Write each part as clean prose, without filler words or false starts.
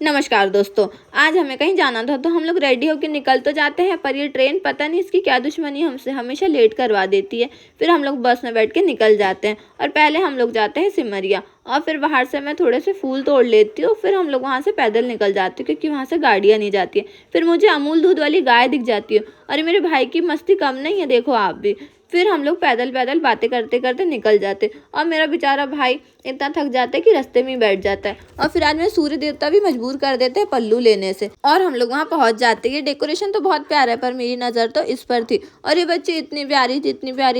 नमस्कार दोस्तों। आज हमें कहीं जाना था तो हम लोग रेडी होकर निकल तो जाते हैं, पर ये ट्रेन पता नहीं इसकी क्या दुश्मनी हमसे हमेशा लेट करवा देती है। फिर हम लोग बस में बैठ के निकल जाते हैं और पहले हम लोग जाते हैं सिमरिया और फिर बाहर से मैं थोड़े से फूल तोड़ लेती हूँ। फिर हम लोग वहाँ से पैदल निकल जाते हैं क्योंकि वहाँ से गाड़ियाँ नहीं जाती है। फिर मुझे अमूल दूध वाली गाय दिख जाती है। अरे मेरे भाई की मस्ती कम नहीं है, देखो आप भी। फिर हम लोग पैदल पैदल बातें करते करते निकल जाते और मेरा बेचारा भाई इतना थक जाता है कि रास्ते में ही बैठ जाता है। और फिर आज में सूर्य देवता भी मजबूर कर देते हैं पल्लू लेने से और हम लोग वहाँ पहुँच जाते हैं। ये डेकोरेशन तो बहुत प्यारा है पर मेरी नज़र तो इस पर थी और ये बच्ची इतनी प्यारी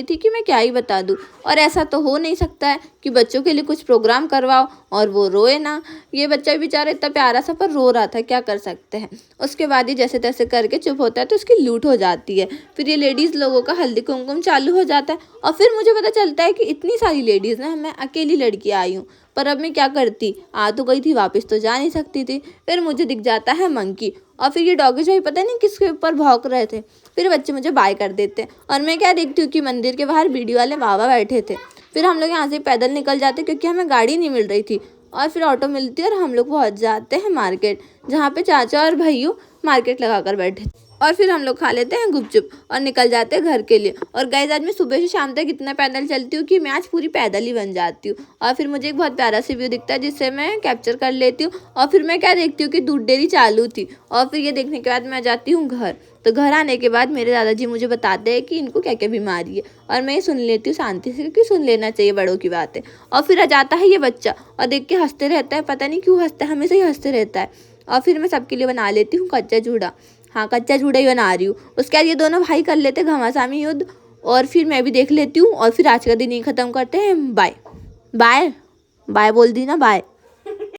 थी कि मैं क्या ही बता दूँ। और ऐसा तो हो नहीं सकता है कि बच्चों के लिए कुछ प्रोग्राम करवाओ और वो रोए ना। ये बच्चा बेचारा इतना प्यारा सा पर रो रहा था, क्या कर सकते हैं। उसके बाद ही जैसे तैसे करके चुप होता है तो उसकी लूट हो जाती है। फिर ये लेडीज़ लोगों का हल्दी कुमकुम चालू हो जाता है और फिर मुझे पता चलता है कि इतनी सारी लेडीज़ ना, मैं अकेली लड़की आई हूँ। पर अब मैं क्या करती, आ तो गई थी, वापस तो जा नहीं सकती थी। फिर मुझे दिख जाता है मंकी और फिर ये डॉगीज भाई पता नहीं किसके ऊपर भौंक रहे थे। फिर बच्चे मुझे बाय कर देते हैं और मैं क्या देखती हूँ कि मंदिर के बाहर वीडियो वाले बाबा बैठे थे। फिर हम लोग यहाँ से पैदल निकल जाते क्योंकि हमें गाड़ी नहीं मिल रही थी और फिर ऑटो मिलती है और हम लोग पहुँच जाते हैं मार्केट, जहाँ पे चाचा और भैया मार्केट लगा कर बैठे और फिर हम लोग खा लेते हैं गुपचुप और निकल जाते हैं घर के लिए। और गाइस आज मैं सुबह से शाम तक इतना पैदल चलती हूँ कि मैं आज पूरी पैदल ही बन जाती हूँ। और फिर मुझे एक बहुत प्यारा सा व्यू दिखता है जिससे मैं कैप्चर कर लेती हूँ। और फिर मैं क्या देखती हूँ कि दूध डेयरी चालू थी और फिर ये देखने के बाद मैं जाती हूँ घर। तो घर आने के बाद मेरे दादाजी मुझे बताते हैं कि इनको क्या क्या बीमारी है और मैं ये सुन लेती हूँ शांति से, क्योंकि सुन लेना चाहिए बड़ों की बातें। और फिर आ जाता है ये बच्चा और देख के हंसते रहता है, पता नहीं क्यों हंसता है, हमेशा ही हंसते रहता है। और फिर मैं सबके लिए बना लेती हूँ कच्चा जूड़ा। हाँ, कच्चा जूड़ा ही बना रही हूँ। उसके बाद ये दोनों भाई कर लेते घमासानी युद्ध और फिर मैं भी देख लेती हूँ और फिर आज का दिन ही ख़त्म करते हैं। बाय बाय बाय बोल दी ना, बाय।